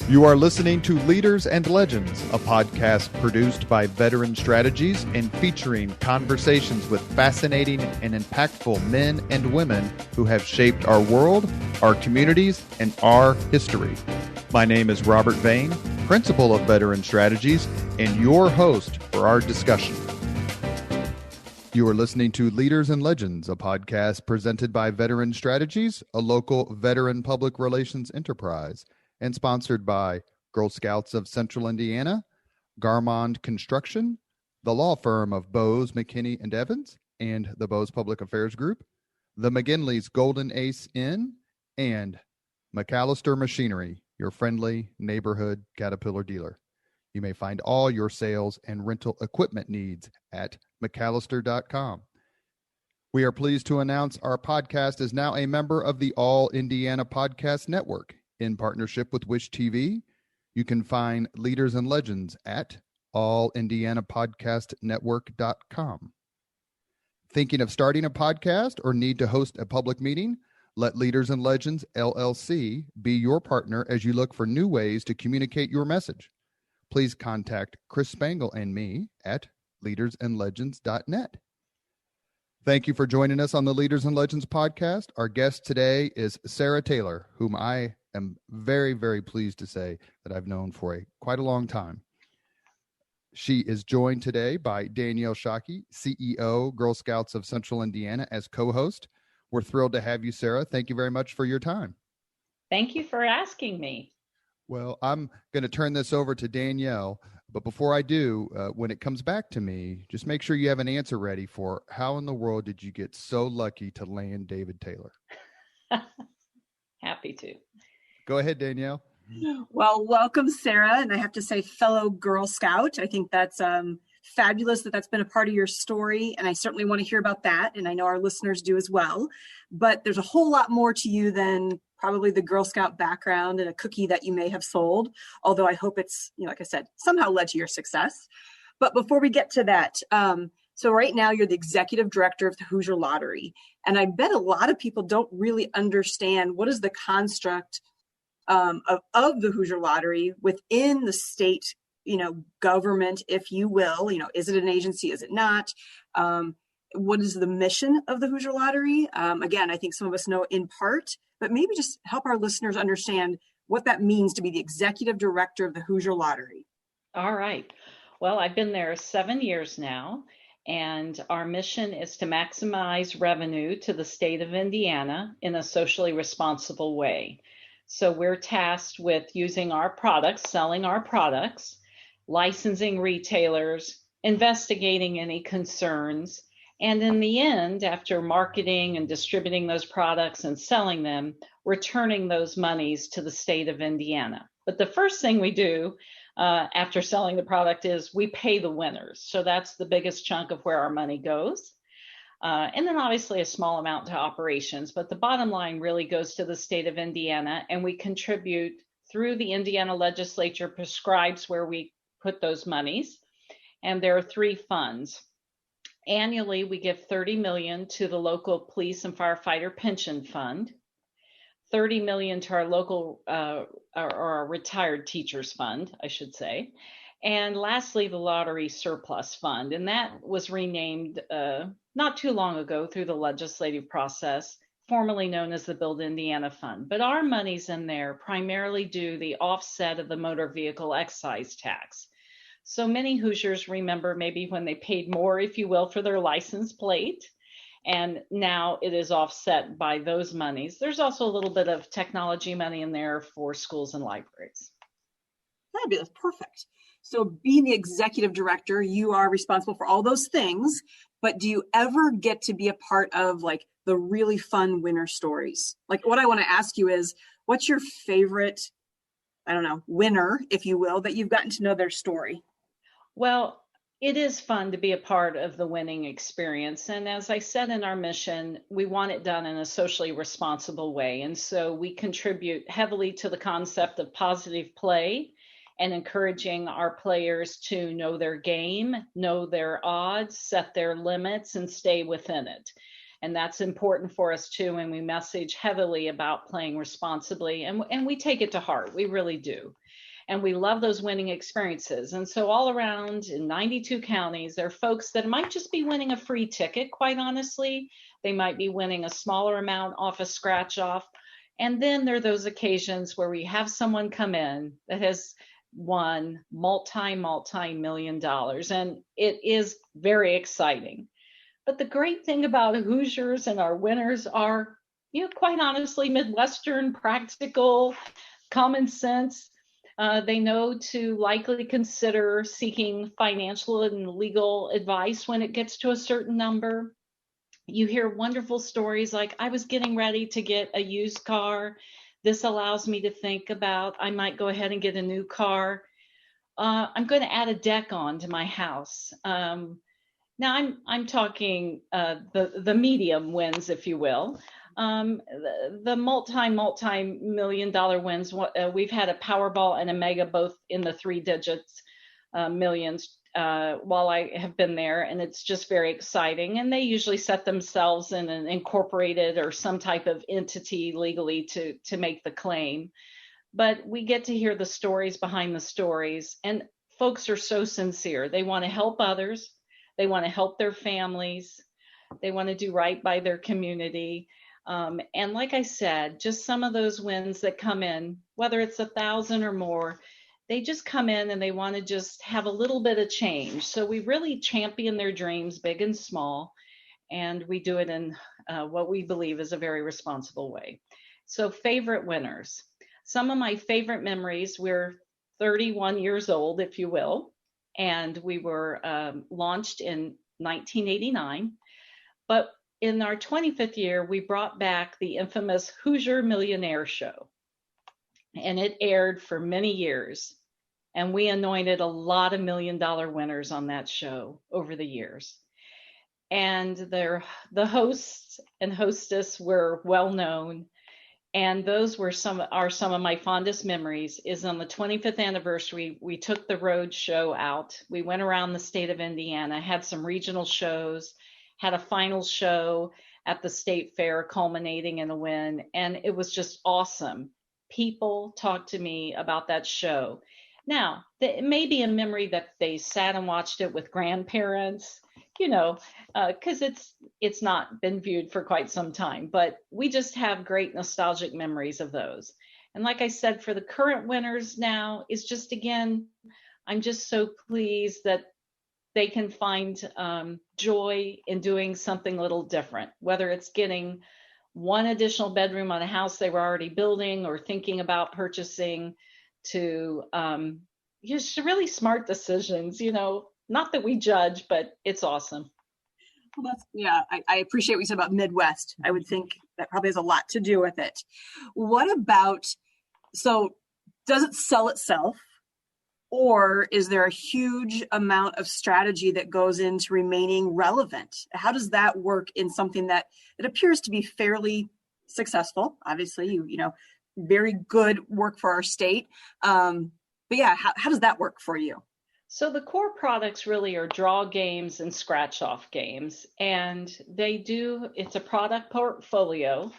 You are listening to Leaders and Legends, a podcast produced by Veteran Strategies and featuring conversations with fascinating and impactful men and women who have shaped our world, our communities, and our history. My name is Robert Vane, Principal of Veteran Strategies, and your host for our discussion. You are listening to Leaders and Legends, a podcast presented by Veteran Strategies, a local veteran public relations enterprise, and sponsored by Girl Scouts of Central Indiana, Garmond Construction, the law firm of Bose, McKinney, and Evans, and the Bose Public Affairs Group, the McGinley's Golden Ace Inn, and McAllister Machinery, your friendly neighborhood Caterpillar dealer. You may find all your sales and rental equipment needs at McAllister.com. We are pleased to announce our podcast is now a member of the All Indiana Podcast Network. In partnership with Wish TV, you can find Leaders and Legends at allindianapodcastnetwork.com. Thinking of starting a podcast or need to host a public meeting? Let Leaders and Legends LLC be your partner as you look for new ways to communicate your message. Please contact Chris Spangle and me at leadersandlegends.net. Thank you for joining us on the Leaders and Legends podcast. Our guest today is Sarah Taylor, whom I am very, very pleased to say that I've known for quite a long time. She is joined today by Danielle Shockey, CEO, Girl Scouts of Central Indiana, as co-host. We're thrilled to have you, Sarah. Thank you very much for your time. Thank you for asking me. Well, I'm going to turn this over to Danielle, but before I do, when it comes back to me, just make sure you have an answer ready for how in the world did you get so lucky to land David Taylor? Happy to. Go ahead, Danielle. Well, welcome, Sarah. And I have to say, fellow Girl Scout, I think that's fabulous that that's been a part of your story. And I certainly want to hear about that. And I know our listeners do as well. But there's a whole lot more to you than probably the Girl Scout background and a cookie that you may have sold. Although I hope it's, like I said, somehow led to your success. But before we get to that, so right now you're the executive director of the Hoosier Lottery. And I bet a lot of people don't really understand what is the construct of the Hoosier Lottery within the state, government, if you will. Is it an agency? Is it not? What is the mission of the Hoosier Lottery? Again, I think some of us know in part, but maybe just help our listeners understand what that means to be the executive director of the Hoosier Lottery. All right. Well, I've been there 7 years now, and our mission is to maximize revenue to the state of Indiana in a socially responsible way. So we're tasked with using our products, selling our products, licensing retailers, investigating any concerns, and in the end, after marketing and distributing those products and selling them, returning those monies to the state of Indiana. But the first thing we do after selling the product is we pay the winners. So that's the biggest chunk of where our money goes. And then obviously a small amount to operations, but the bottom line really goes to the state of Indiana, and we contribute through the Indiana legislature prescribes where we put those monies. And there are 3 funds. Annually, we give $30 million to the local police and firefighter pension fund, $30 million to our local or our retired teachers fund, I should say. And lastly, the lottery surplus fund. And that was renamed not too long ago through the legislative process, formerly known as the Build Indiana Fund. But our money's in there primarily due the offset of the motor vehicle excise tax. So many Hoosiers remember maybe when they paid more, if you will, for their license plate. And now it is offset by those monies. There's also a little bit of technology money in there for schools and libraries. Fabulous. Perfect. So being the executive director, you are responsible for all those things, but do you ever get to be a part of like the really fun winner stories? Like what I want to ask you is, what's your favorite, winner, if you will, that you've gotten to know their story? Well, it is fun to be a part of the winning experience. And as I said in our mission, we want it done in a socially responsible way. And so we contribute heavily to the concept of positive play and encouraging our players to know their game, know their odds, set their limits, and stay within it. And that's important for us too. And we message heavily about playing responsibly. And we take it to heart. We really do. And we love those winning experiences. And so all around in 92 counties, there are folks that might just be winning a free ticket, quite honestly. They might be winning a smaller amount off a scratch off. And then there are those occasions where we have someone come in that has won multi-million dollars. And it is very exciting. But the great thing about Hoosiers and our winners are, quite honestly, Midwestern, practical, common sense. They know to likely consider seeking financial and legal advice when it gets to a certain number. You hear wonderful stories like, I was getting ready to get a used car. This allows me to think about, I might go ahead and get a new car. I'm going to add a deck on to my house. Now I'm talking the medium wins, if you will. The multi-million dollar wins. We've had a Powerball and a Mega both in the 3 digits millions while I have been there, and it's just very exciting. And they usually set themselves in an incorporated or some type of entity legally to make the claim. But we get to hear the stories behind the stories, and folks are so sincere. They want to help others. They want to help their families. They want to do right by their community. And like I said, just some of those wins that come in, whether it's 1,000 or more, they just come in and they want to just have a little bit of change. So we really champion their dreams, big and small, and we do it in what we believe is a very responsible way. So favorite winners. Some of my favorite memories, we're 31 years old, if you will, and we were launched in 1989. But in our 25th year, we brought back the infamous Hoosier Millionaire Show, and it aired for many years. And we anointed a lot of $1 million winners on that show over the years. And the hosts and hostess were well known. And those were some of my fondest memories. Is on the 25th anniversary, we took the road show out. We went around the state of Indiana, had some regional shows, had a final show at the state fair culminating in a win. And it was just awesome. People talked to me about that show. Now, it may be a memory that they sat and watched it with grandparents, because it's not been viewed for quite some time, but we just have great nostalgic memories of those. And like I said, for the current winners now, it's just, again, I'm just so pleased that they can find joy in doing something a little different, whether it's getting one additional bedroom on a house they were already building or thinking about purchasing, to just really smart decisions, not that we judge, but it's awesome. Well, I appreciate what you said about Midwest. I would think that probably has a lot to do with it. What about, so does it sell itself, or is there a huge amount of strategy that goes into remaining relevant? How does that work in something that it appears to be fairly successful? Obviously, you very good work for our state. But yeah, how does that work for you? So the core products really are draw games and scratch off games. And it's a product portfolio.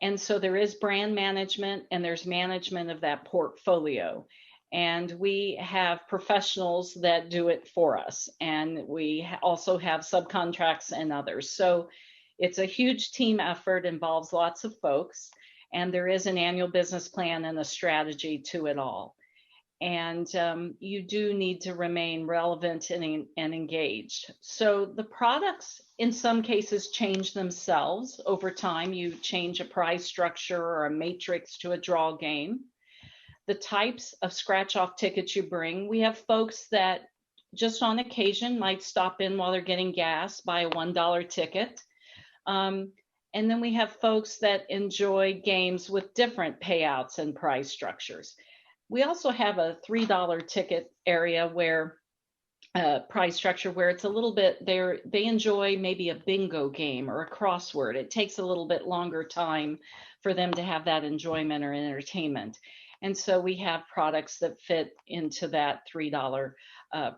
And so there is brand management and there's management of that portfolio. And we have professionals that do it for us. And we also have subcontracts and others. So it's a huge team effort, involves lots of folks. And there is an annual business plan and a strategy to it all. And you do need to remain relevant and engaged. So the products, in some cases, change themselves over time. You change a prize structure or a matrix to a draw game. The types of scratch-off tickets you bring, we have folks that just on occasion might stop in while they're getting gas, buy a $1 ticket. And then we have folks that enjoy games with different payouts and prize structures. We also have a $3 ticket area where prize structure where it's a little bit they enjoy maybe a bingo game or a crossword. It takes a little bit longer time for them to have that enjoyment or entertainment. And so we have products that fit into that $3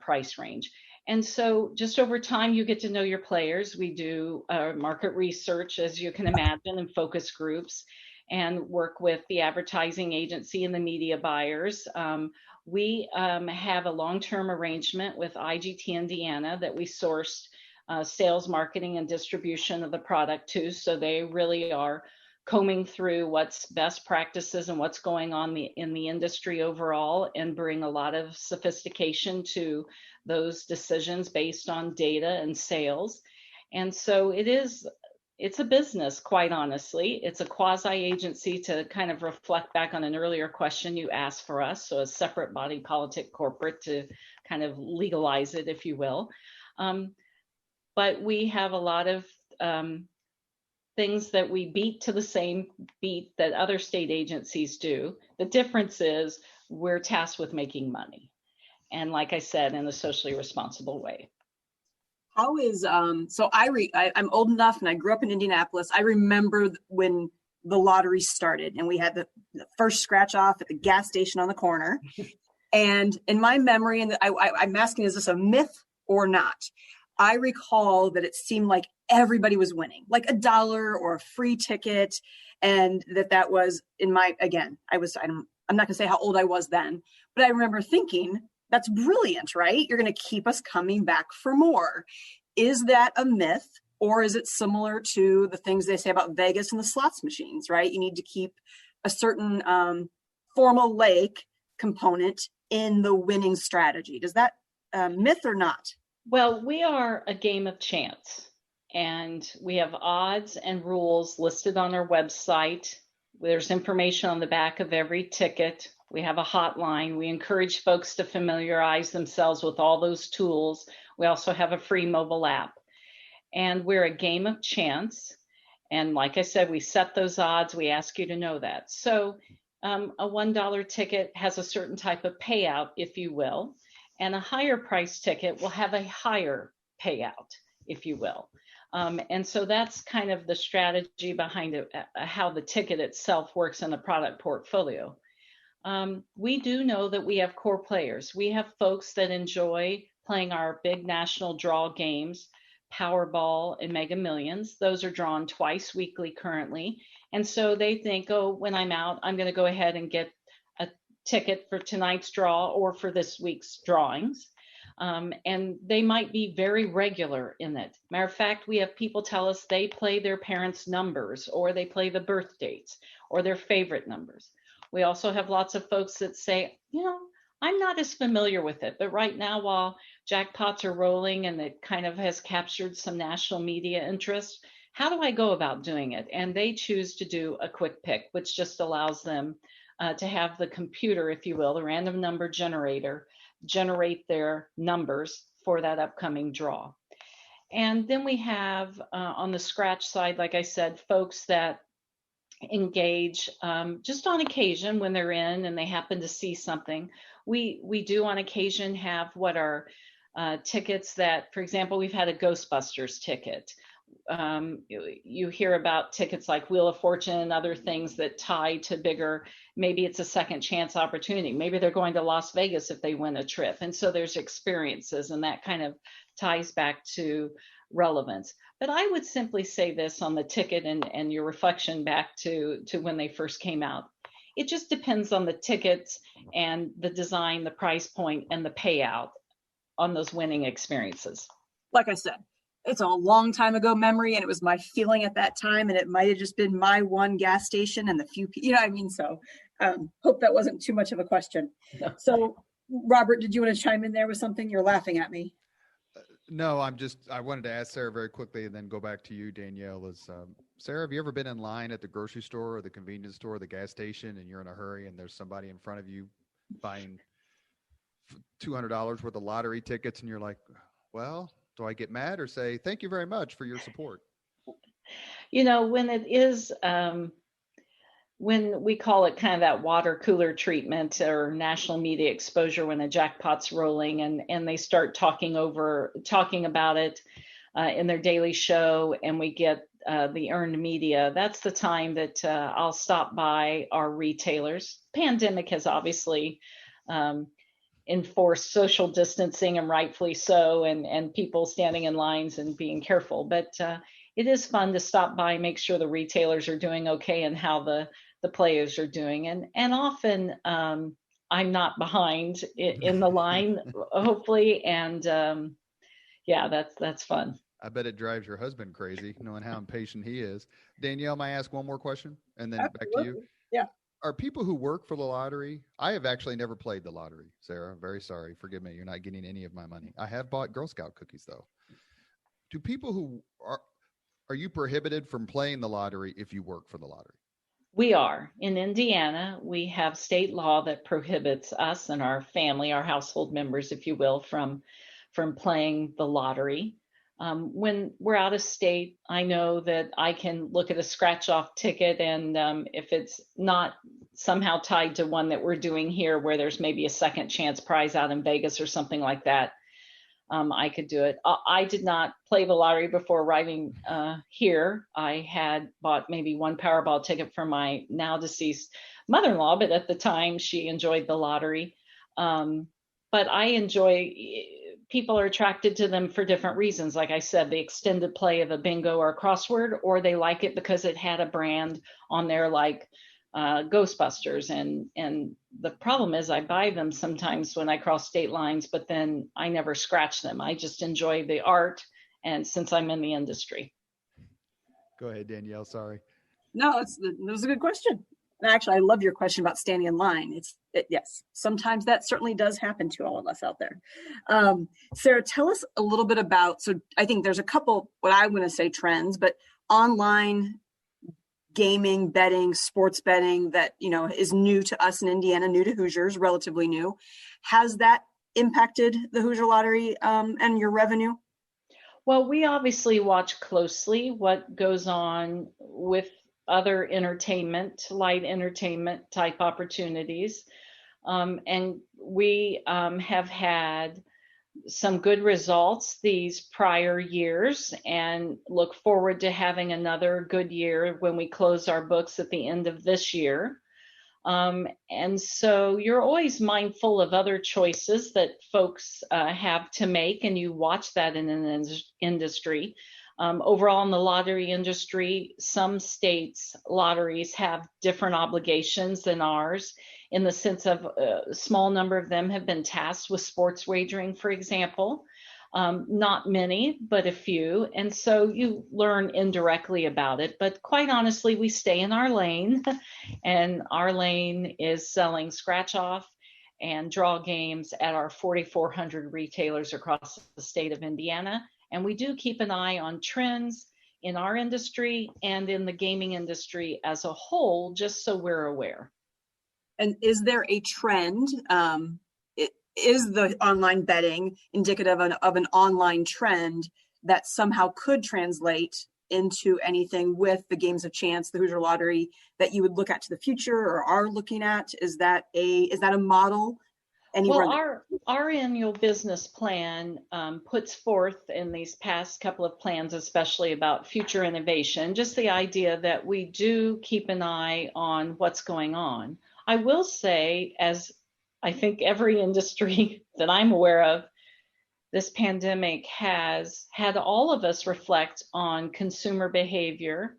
price range. And so just over time, you get to know your players. We do market research, as you can imagine, and focus groups, and work with the advertising agency and the media buyers. We have a long-term arrangement with IGT Indiana that we sourced sales, marketing, and distribution of the product to. So they really are combing through what's best practices and what's going on in the industry overall, and bring a lot of sophistication to those decisions based on data and sales. And so it's a business, quite honestly. It's a quasi-agency, to kind of reflect back on an earlier question you asked for us. So a separate body politic corporate to kind of legalize it, if you will. But we have a lot of things that we beat to the same beat that other state agencies do. The difference is we're tasked with making money. And like I said, in a socially responsible way. How is, so I'm old enough and I grew up in Indianapolis. I remember when the lottery started and we had the first scratch off at the gas station on the corner. And in my memory, and I'm asking, is this a myth or not? I recall that it seemed like everybody was winning, like $1 or a free ticket. And that was in my, again, I'm not gonna say how old I was then, but I remember thinking, that's brilliant, right? You're going to keep us coming back for more. Is that a myth, or is it similar to the things they say about Vegas and the slots machines, right? You need to keep a certain formulaic component in the winning strategy. Does that myth or not? Well, we are a game of chance, and we have odds and rules listed on our website. There's information on the back of every ticket. We have a hotline. We encourage folks to familiarize themselves with all those tools. We also have a free mobile app. And we're a game of chance. And like I said, we set those odds. We ask you to know that. So a $1 ticket has a certain type of payout, if you will. And a higher price ticket will have a higher payout, if you will. And so that's kind of the strategy behind it, how the ticket itself works in the product portfolio. We do know that we have core players. We have folks that enjoy playing our big national draw games, Powerball and Mega Millions. Those are drawn twice weekly currently. And so they think, oh, when I'm out, I'm going to go ahead and get a ticket for tonight's draw or for this week's drawings. And they might be very regular in it. Matter of fact, we have people tell us they play their parents' numbers, or they play the birth dates or their favorite numbers. We also have lots of folks that say, I'm not as familiar with it, but right now, while jackpots are rolling and it kind of has captured some national media interest, how do I go about doing it? And they choose to do a quick pick, which just allows them to have the computer, if you will, the random number generator, generate their numbers for that upcoming draw. And then we have on the scratch side, like I said, folks that engage just on occasion when they're in and they happen to see something. We do on occasion have what are tickets that, for example, we've had a Ghostbusters ticket. You hear about tickets like Wheel of Fortune and other things that tie to bigger, maybe it's a second chance opportunity. Maybe they're going to Las Vegas if they win a trip. And so there's experiences, and that kind of ties back to relevance. But I would simply say this on the ticket and your reflection back to when they first came out. It just depends on the tickets and the design, the price point, and the payout on those winning experiences. Like I said, it's a long time ago memory, and it was my feeling at that time, and it might have just been my one gas station and the few, so hope that wasn't too much of a question. No. So Robert, did you want to chime in there with something? You're laughing at me. No, I wanted to ask Sarah very quickly and then go back to you, Danielle. Sarah, have you ever been in line at the grocery store or the convenience store or the gas station, and you're in a hurry and there's somebody in front of you buying $200 worth of lottery tickets, and you're like, well, do I get mad or say, thank you very much for your support? When it is, when we call it kind of that water cooler treatment or national media exposure, when a jackpot's rolling and they start talking about it in their daily show, and we get the earned media, that's the time that I'll stop by our retailers. Pandemic has obviously enforce social distancing, and rightfully so, and people standing in lines and being careful. But it is fun to stop by, make sure the retailers are doing okay and how the players are doing. And often I'm not behind in the line, hopefully. And yeah, that's fun. I bet it drives your husband crazy, knowing how impatient he is. Danielle, may I ask one more question? And then back to you. Yeah. Are people who work for the lottery? I have actually never played the lottery, Sarah. Very sorry. Forgive me. You're not getting any of my money. I have bought Girl Scout cookies, though. Do people who are you prohibited from playing the lottery if you work for the lottery? We are. In Indiana, we have state law that prohibits us and our family, our household members, if you will, from playing the lottery. When we're out of state, I know that I can look at a scratch off ticket, and if it's not somehow tied to one that we're doing here where there's maybe a second chance prize out in Vegas or something like that, I could do it. I did not play the lottery before arriving here. I had bought maybe one Powerball ticket for my now deceased mother-in-law, but at the time she enjoyed the lottery. But I enjoy, people are attracted to them for different reasons. Like I said, the extended play of a bingo or a crossword, or they like it because it had a brand on there like Ghostbusters. And the problem is I buy them sometimes when I cross state lines, but then I never scratch them. I just enjoy the art. And since I'm in the industry. Go ahead, Danielle. Sorry. No, that was a good question. Actually, I love your question about standing in line. Yes, sometimes that certainly does happen to all of us out there. Sarah, tell us a little bit about, so I think there's a couple, what I'm going to say trends, but online gaming, betting, sports betting that, is new to us in Indiana, new to Hoosiers, relatively new. Has that impacted the Hoosier Lottery and your revenue? Well, we obviously watch closely what goes on with other light entertainment type opportunities. And we have had some good results these prior years and look forward to having another good year when we close our books at the end of this year. And so you're always mindful of other choices that folks have to make, and you watch that in an industry. Overall, in the lottery industry, some states' lotteries have different obligations than ours, in the sense of a small number of them have been tasked with sports wagering, for example. Not many, but a few. And so you learn indirectly about it. But quite honestly, we stay in our lane, and our lane is selling scratch off and draw games at our 4,400 retailers across the state of Indiana. And we do keep an eye on trends in our industry and in the gaming industry as a whole, just so we're aware. And is there a trend? Is the online betting indicative of an online trend that somehow could translate into anything with the games of chance, the Hoosier Lottery, that you would look at to the future or are looking at? Is that a model? Well, our annual business plan puts forth in these past couple of plans, especially about future innovation, just the idea that we do keep an eye on what's going on. I will say, as I think every industry that I'm aware of, this pandemic has had all of us reflect on consumer behavior.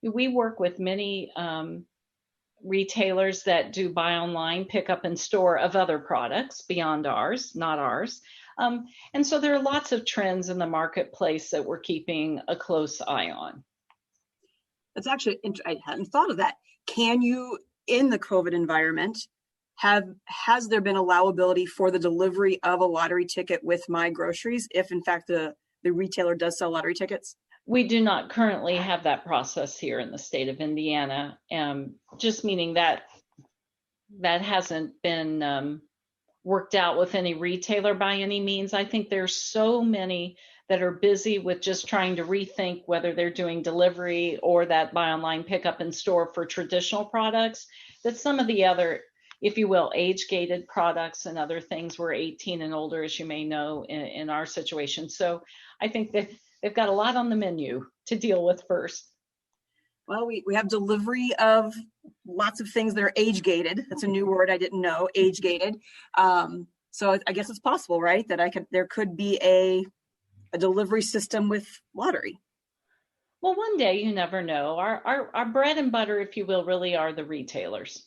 We work with many retailers that do buy online, pick up in store of other products beyond ours, not ours. And so there are lots of trends in the marketplace that we're keeping a close eye on. That's actually, I hadn't thought of that. Can you, in the COVID environment, has there been allowability for the delivery of a lottery ticket with my groceries if in fact the retailer does sell lottery tickets? We do not currently have that process here in the state of Indiana, just meaning that hasn't been worked out with any retailer by any means. I think there's so many that are busy with just trying to rethink whether they're doing delivery or that buy online, pick up in store for traditional products, that some of the other, if you will, age-gated products and other things were 18 and older, as you may know, in our situation. So I think that they've got a lot on the menu to deal with first. Well, we have delivery of lots of things that are age-gated. That's a new word I didn't know, age-gated. So I guess it's possible, right? That there could be a delivery system with lottery. Well, one day, you never know. Our bread and butter, if you will, really are the retailers.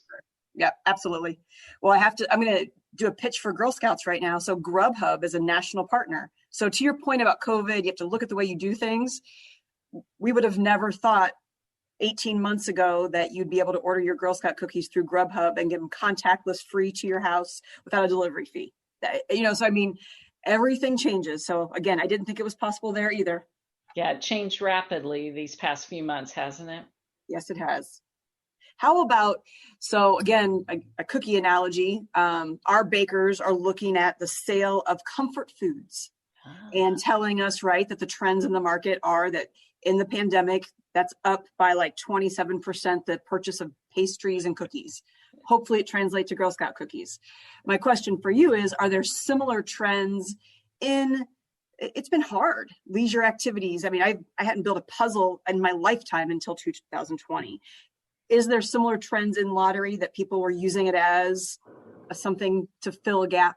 Yeah, absolutely. Well, I'm going to do a pitch for Girl Scouts right now. So Grubhub is a national partner. So to your point about COVID, you have to look at the way you do things. We would have never thought 18 months ago that you'd be able to order your Girl Scout cookies through Grubhub and get them contactless, free to your house without a delivery fee. So I mean, everything changes. So again, I didn't think it was possible there either. Yeah, it changed rapidly these past few months, hasn't it? Yes, it has. How about, so again, a cookie analogy, our bakers are looking at the sale of comfort foods and telling us, right, that the trends in the market are that in the pandemic, that's up by like 27%, the purchase of pastries and cookies. Hopefully it translates to Girl Scout cookies. My question for you is, are there similar trends it's been hard, leisure activities? I mean, I hadn't built a puzzle in my lifetime until 2020. Is there similar trends in lottery that people were using it as something to fill a gap?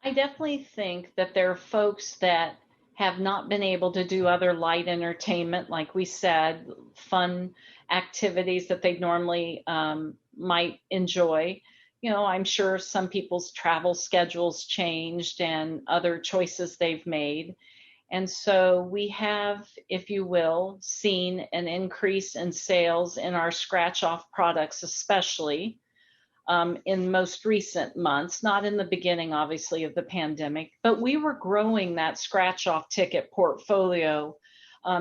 I definitely think that there are folks that have not been able to do other light entertainment, like we said, fun activities that they normally might enjoy. I'm sure some people's travel schedules changed and other choices they've made. And so we have, if you will, seen an increase in sales in our scratch-off products, especially in most recent months, not in the beginning, obviously, of the pandemic, but we were growing that scratch-off ticket portfolio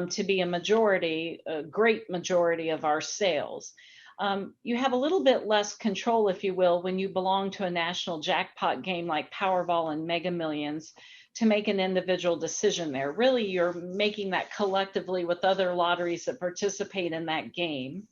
to be a great majority of our sales. You have a little bit less control, if you will, when you belong to a national jackpot game like Powerball and Mega Millions to make an individual decision there. Really, you're making that collectively with other lotteries that participate in that game.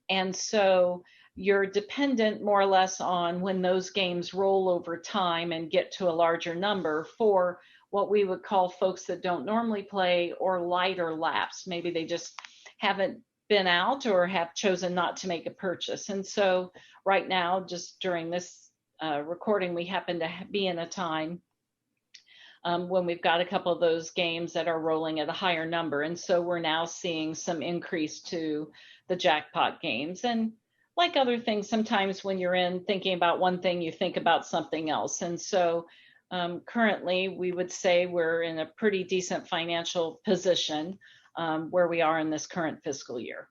And so you're dependent more or less on when those games roll over time and get to a larger number for what we would call folks that don't normally play or light or lapse. Maybe they just haven't been out or have chosen not to make a purchase. And so right now, just during this recording, we happen to be in a time when we've got a couple of those games that are rolling at a higher number. And so we're now seeing some increase to the jackpot games. And like other things, sometimes when you're in thinking about one thing, you think about something else. And so currently, we would say we're in a pretty decent financial position where we are in this current fiscal year.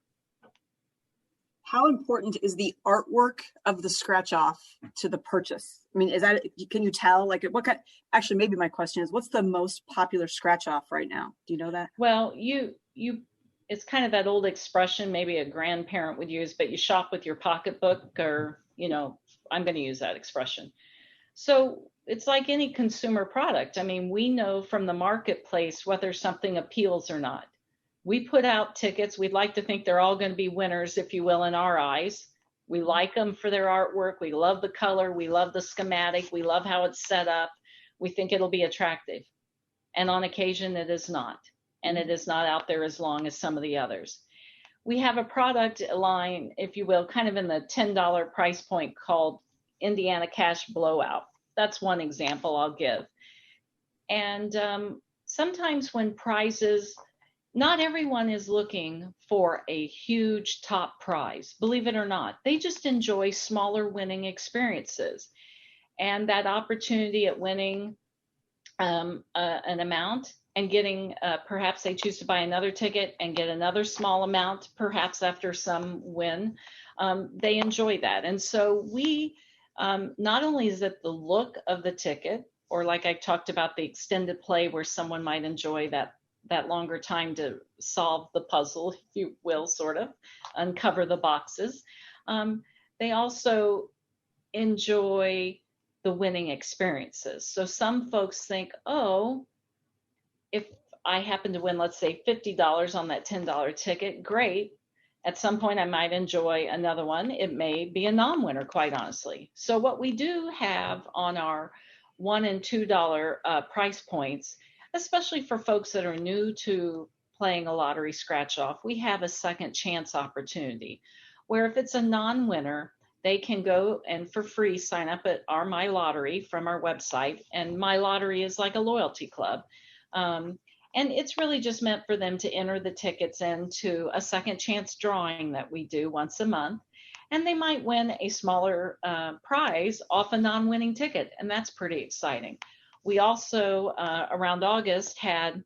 How important is the artwork of the scratch off to the purchase? I mean, can you tell, like, actually, maybe my question is, what's the most popular scratch off right now? Do you know that? Well, it's kind of that old expression maybe a grandparent would use, but you shop with your pocketbook, or, I'm going to use that expression. So it's like any consumer product. I mean, we know from the marketplace whether something appeals or not. We put out tickets. We'd like to think they're all going to be winners, if you will, in our eyes. We like them for their artwork. We love the color. We love the schematic. We love how it's set up. We think it'll be attractive. And on occasion, it is not. And it is not out there as long as some of the others. We have a product line, if you will, kind of in the $10 price point called Indiana Cash Blowout. That's one example I'll give. And sometimes when prizes, not everyone is looking for a huge top prize, believe it or not. They just enjoy smaller winning experiences. And that opportunity at winning an amount and getting, perhaps they choose to buy another ticket and get another small amount, perhaps after some win, they enjoy that. And so we, not only is it the look of the ticket, or like I talked about the extended play where someone might enjoy that longer time to solve the puzzle, if you will, sort of uncover the boxes. They also enjoy the winning experiences. So some folks think, oh, if I happen to win, let's say $50 on that $10 ticket, great. At some point, I might enjoy another one. It may be a non-winner, quite honestly. So what we do have on our $1 and $2 price points, especially for folks that are new to playing a lottery scratch off, we have a second chance opportunity where if it's a non-winner, they can go and for free sign up at our My Lottery from our website. And My Lottery is like a loyalty club. And it's really just meant for them to enter the tickets into a second chance drawing that we do once a month. And they might win a smaller prize off a non-winning ticket. And that's pretty exciting. We also, around August, had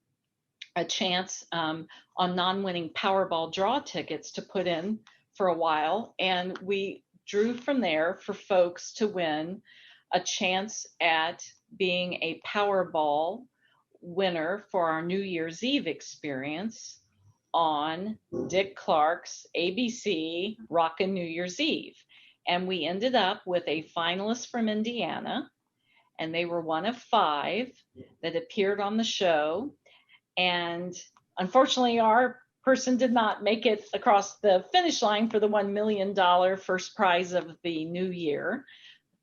a chance on non-winning Powerball draw tickets to put in for a while. And we drew from there for folks to win a chance at being a Powerball winner for our New Year's Eve experience on Dick Clark's ABC Rockin' New Year's Eve. And we ended up with a finalist from Indiana, and they were one of 5 that appeared on the show. And unfortunately, our person did not make it across the finish line for the $1 million first prize of the new year.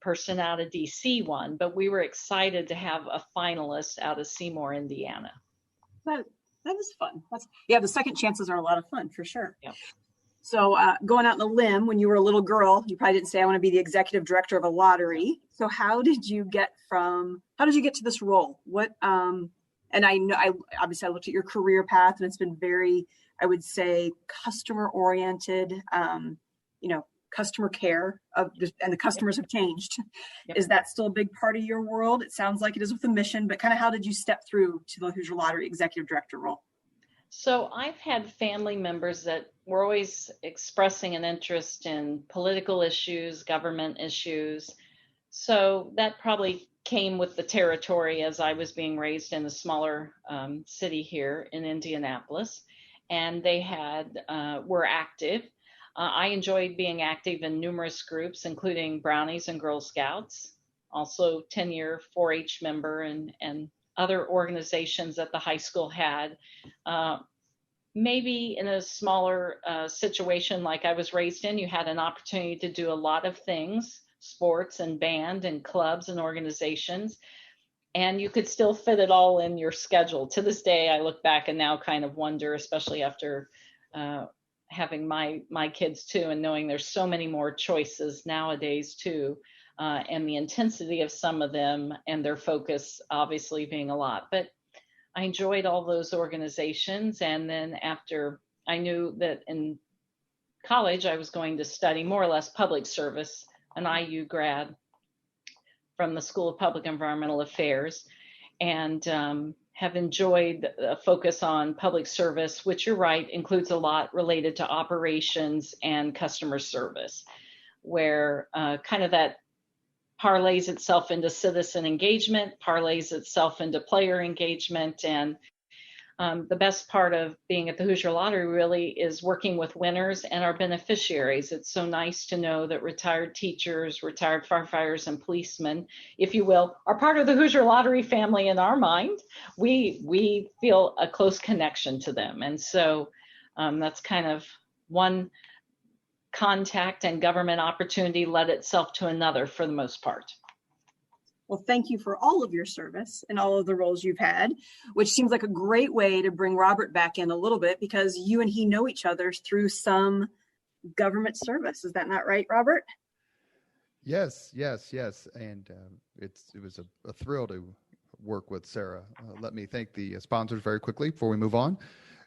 Person out of DC won, but we were excited to have a finalist out of Seymour, Indiana. That is fun. The second chances are a lot of fun for sure. Yeah. So going out on a limb, when you were a little girl, you probably didn't say, I want to be the executive director of a lottery. So how did you get to this role? And I know, I looked at your career path, and it's been very, I would say, customer oriented, customer care and the customers have changed. Yep. Is that still a big part of your world? It sounds like it is with the mission, but kind of how did you step through to the Hoosier Lottery executive director role? So I've had family members that were always expressing an interest in political issues, government issues. So that probably came with the territory as I was being raised in a smaller city here in Indianapolis. And they were active. I enjoyed being active in numerous groups, including Brownies and Girl Scouts, also 10-year 4-H member and other organizations that the high school had. Maybe in a smaller situation like I was raised in, you had an opportunity to do a lot of things, sports and band and clubs and organizations, and you could still fit it all in your schedule. To this day, I look back and now kind of wonder, especially after having my kids too, and knowing there's so many more choices nowadays too, and the intensity of some of them and their focus obviously being a lot. But I enjoyed all those organizations. And then after I knew that in college, I was going to study more or less public service, an IU grad from the School of Public Environmental Affairs, and have enjoyed a focus on public service, which you're right, includes a lot related to operations and customer service, where kind of that parlays itself into citizen engagement, parlays itself into player engagement. And the best part of being at the Hoosier Lottery really is working with winners and our beneficiaries. It's so nice to know that retired teachers, retired firefighters, and policemen, if you will, are part of the Hoosier Lottery family in our mind. We feel a close connection to them. And so that's kind of one contact and government opportunity led itself to another for the most part. Well, thank you for all of your service and all of the roles you've had, which seems like a great way to bring Robert back in a little bit, because you and he know each other through some government service. Is that not right, Robert? Yes. And it was a thrill to work with Sarah. Let me thank the sponsors very quickly before we move on.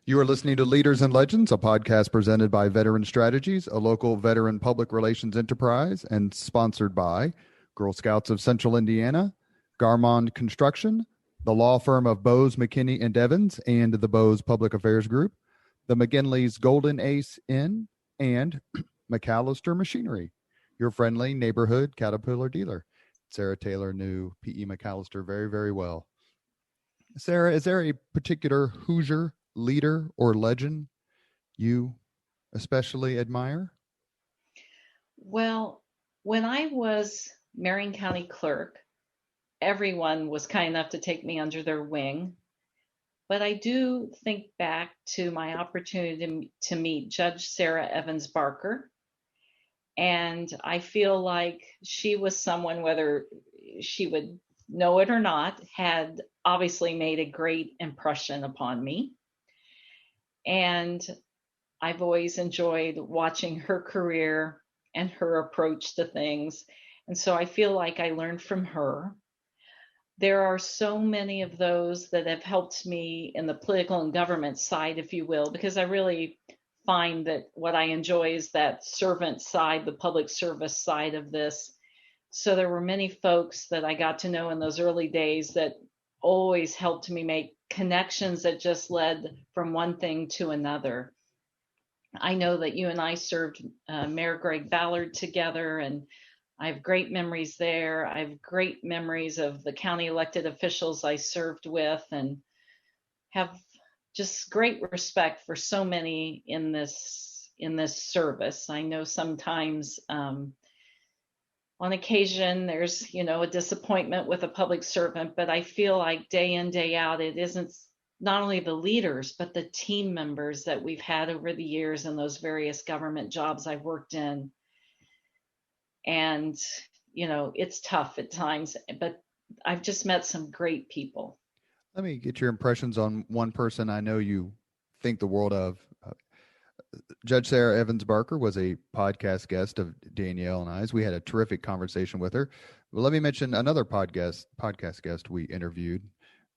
You are listening to Leaders and Legends, a podcast presented by Veteran Strategies, a local veteran public relations enterprise, and sponsored by Girl Scouts of Central Indiana, Garmond Construction, the law firm of Bose, McKinney, and Evans, and the Bose Public Affairs Group, the McGinley's Golden Ace Inn, and McAllister Machinery, your friendly neighborhood Caterpillar dealer. Sarah Taylor knew P.E. McAllister very, very well. Sarah, is there a particular Hoosier leader or legend you especially admire? Well, when I was Marion County Clerk, everyone was kind enough to take me under their wing. But I do think back to my opportunity to meet Judge Sarah Evans Barker. And I feel like she was someone, whether she would know it or not, had obviously made a great impression upon me. And I've always enjoyed watching her career and her approach to things. And so I feel like I learned from her. There are so many of those that have helped me in the political and government side, if you will, because I really find that what I enjoy is that servant side, the public service side of this. So there were many folks that I got to know in those early days that always helped me make connections that just led from one thing to another. I know that you and I served Mayor Greg Ballard together, and I have great memories there. I have great memories of the county elected officials I served with, and have just great respect for so many in this service. I know sometimes on occasion there's a disappointment with a public servant, but I feel like day in, day out, it isn't not only the leaders but the team members that we've had over the years in those various government jobs I've worked in. And it's tough at times, but I've just met some great people. Let me get your impressions on one person I know you think the world of. Judge Sarah Evans Barker was a podcast guest of Danielle and I's. We had a terrific conversation with her. But let me mention another podcast guest we interviewed,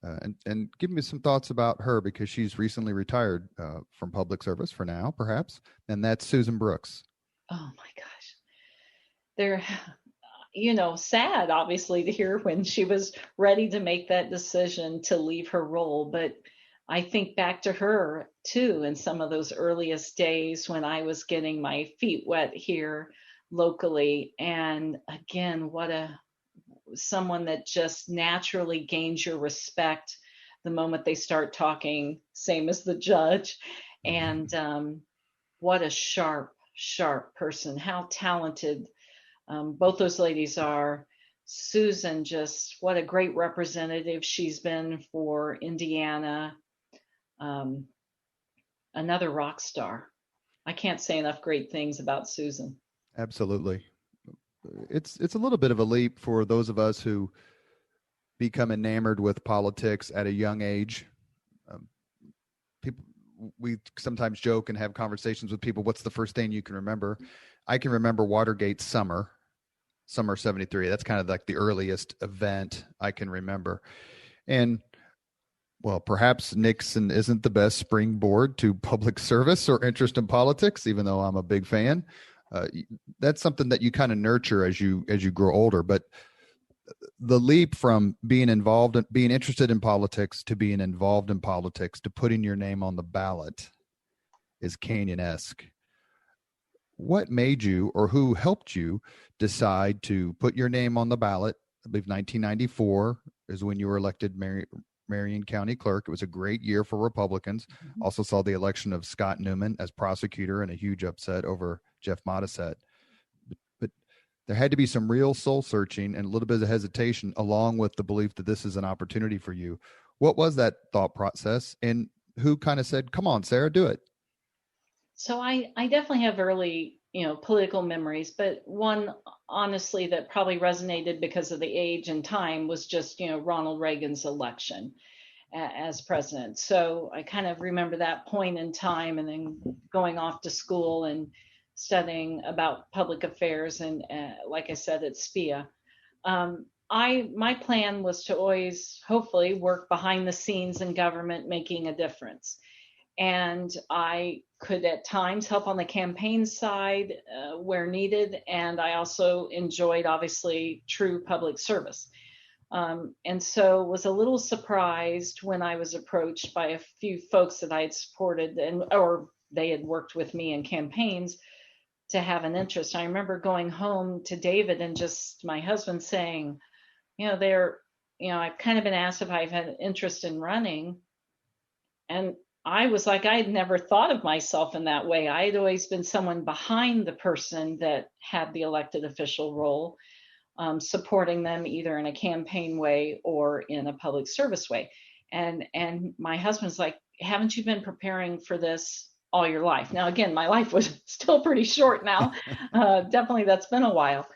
and give me some thoughts about her, because she's recently retired from public service for now, perhaps, and that's Susan Brooks. Oh my gosh. They're sad, obviously, to hear when she was ready to make that decision to leave her role. But I think back to her too in some of those earliest days when I was getting my feet wet here locally. And again, someone that just naturally gains your respect the moment they start talking, same as the judge. And what a sharp person, how talented both those ladies are. Susan, just what a great representative she's been for Indiana. Another rock star. I can't say enough great things about Susan. Absolutely. It's a little bit of a leap for those of us who become enamored with politics at a young age. We sometimes joke and have conversations with people. What's the first thing you can remember? I can remember Watergate summer 73. That's kind of like the earliest event I can remember. And well, perhaps Nixon isn't the best springboard to public service or interest in politics, even though I'm a big fan. That's something that you kind of nurture as you grow older. But the leap from being interested in politics to being involved in politics to putting your name on the ballot is Canyon-esque. What made you, or who helped you, decide to put your name on the ballot? I believe 1994 is when you were elected Marion County Clerk. It was a great year for Republicans. Mm-hmm. Also saw the election of Scott Newman as prosecutor and a huge upset over Jeff Modisette. But there had to be some real soul searching and a little bit of hesitation, along with the belief that this is an opportunity for you. What was that thought process, and who kind of said, "Come on, Sarah, do it"? So I definitely have early, political memories, but one honestly that probably resonated because of the age and time was just, Ronald Reagan's election as president. So I kind of remember that point in time, and then going off to school and studying about public affairs, and like I said, at SPIA. My plan was to always hopefully work behind the scenes in government, making a difference. And I could at times help on the campaign side where needed. And I also enjoyed, obviously, true public service. And so was a little surprised when I was approached by a few folks that I had supported or they had worked with me in campaigns to have an interest. I remember going home to David and just my husband saying, I've kind of been asked if I've had an interest in running. And I was like, I had never thought of myself in that way. I had always been someone behind the person that had the elected official role, supporting them either in a campaign way or in a public service way. And my husband's like, haven't you been preparing for this all your life? Now, again, my life was still pretty short now. Definitely that's been a while.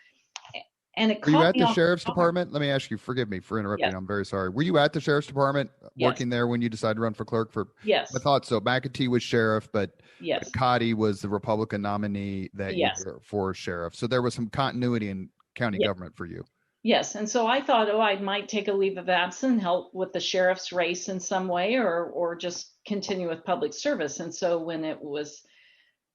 And it Were you caught at me the off sheriff's guard. department? Let me ask you, forgive me for interrupting. Yes, I'm very sorry. Were you at the sheriff's department yes, working there when you decided to run for clerk? I yes, thought so. McAtee was sheriff, but yes, Cotty was the Republican nominee that year yes, for sheriff. So there was some continuity in county yes. government for you. Yes, and so I thought, oh, I might take a leave of absence and help with the sheriff's race in some way, or just continue with public service. And so when it was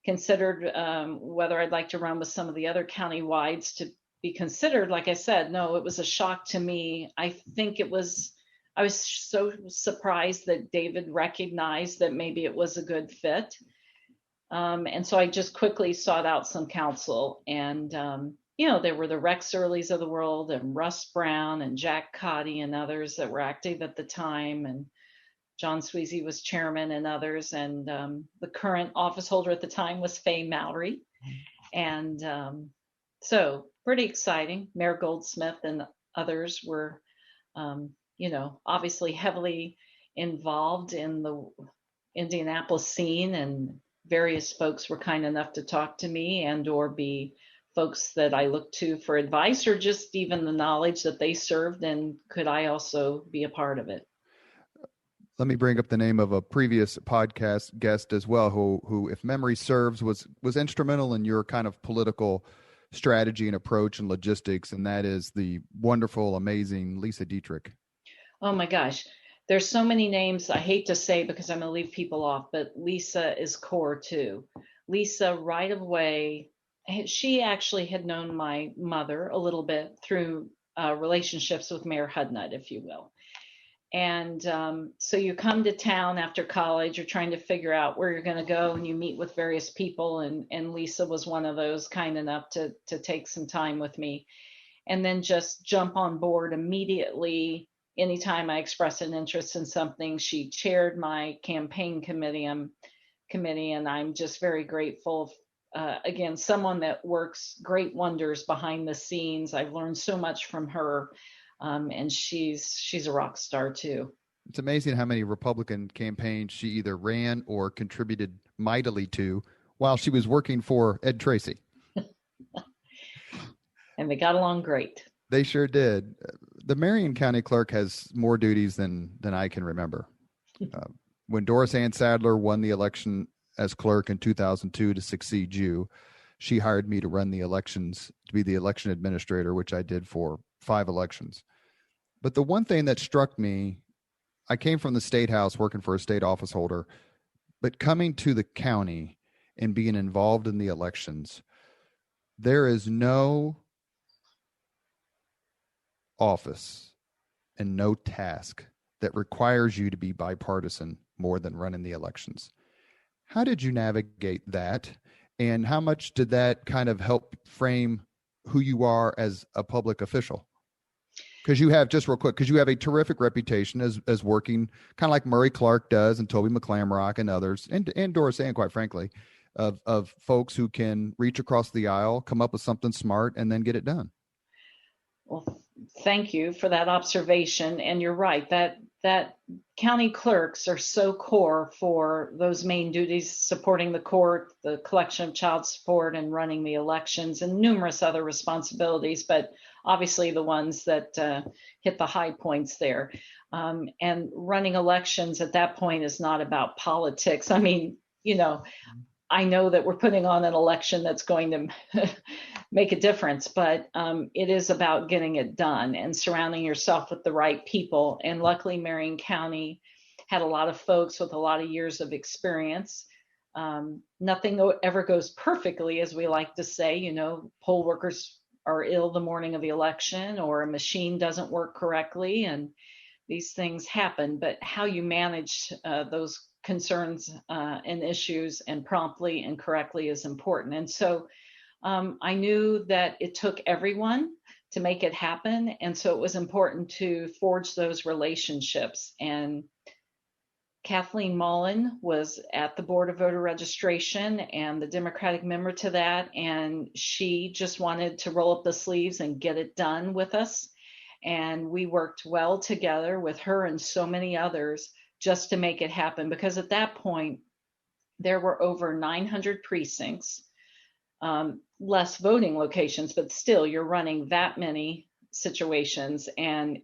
considered whether I'd like to run with some of the other county wides to be considered, like I said, no, it was a shock to me. I was so surprised that David recognized that maybe it was a good fit. And so I just quickly sought out some counsel. And, there were the Rex Earlys of the world and Russ Brown and Jack Cotty and others that were active at the time. And John Sweezy was chairman and others. And the current office holder at the time was Faye Mallory. And so pretty exciting. Mayor Goldsmith and others were, obviously heavily involved in the Indianapolis scene, and various folks were kind enough to talk to me and or be folks that I looked to for advice, or just even the knowledge that they served, and could I also be a part of it. Let me bring up the name of a previous podcast guest as well, who if memory serves, was instrumental in your kind of political strategy and approach and logistics, and that is the wonderful, amazing Lisa Dietrich. Oh my gosh. There's so many names I hate to say because I'm going to leave people off, but Lisa is core too. Lisa, right away, she actually had known my mother a little bit through relationships with Mayor Hudnut, if you will. And so you come to town after college, you're trying to figure out where you're going to go, and you meet with various people. And Lisa was one of those, kind enough to take some time with me, and then just jump on board immediately. Anytime I express an interest in something, she chaired my campaign committee, and I'm just very grateful. Again, someone that works great wonders behind the scenes. I've learned so much from her, and she's a rock star too. It's amazing how many Republican campaigns she either ran or contributed mightily to while she was working for Ed Tracy. And they got along great. They sure did. The Marion County clerk has more duties than I can remember. When Doris Ann Sadler won the election as clerk in 2002 to succeed you, she hired me to run the elections, to be the election administrator, which I did for 5 elections. But the one thing that struck me, I came from the state house working for a state office holder, but coming to the county and being involved in the elections, there is no office and no task that requires you to be bipartisan more than running the elections. How did you navigate that? And how much did that kind of help frame who you are as a public official? Because you have, just real quick, because you have a terrific reputation as working kind of like Murray Clark does and Toby McClamrock and others, and Doris Ann, quite frankly, of folks who can reach across the aisle, come up with something smart, and then get it done. Well, thank you for that observation. And you're right, that county clerks are so core for those main duties, supporting the court, the collection of child support, and running the elections, and numerous other responsibilities, but obviously the ones that hit the high points there. And running elections at that point is not about politics. I mean, I know that we're putting on an election that's going to make a difference, but it is about getting it done and surrounding yourself with the right people. And luckily, Marion County had a lot of folks with a lot of years of experience. Nothing ever goes perfectly, as we like to say. Poll workers are ill the morning of the election, or a machine doesn't work correctly, and these things happen. But how you manage those concerns and issues, and promptly and correctly, is important. And so I knew that it took everyone to make it happen. And so it was important to forge those relationships. And Kathleen Mullen was at the Board of Voter Registration and the Democratic member to that. And she just wanted to roll up the sleeves and get it done with us. And we worked well together with her and so many others just to make it happen. Because at that point, there were over 900 precincts. less voting locations, but still you're running that many situations, and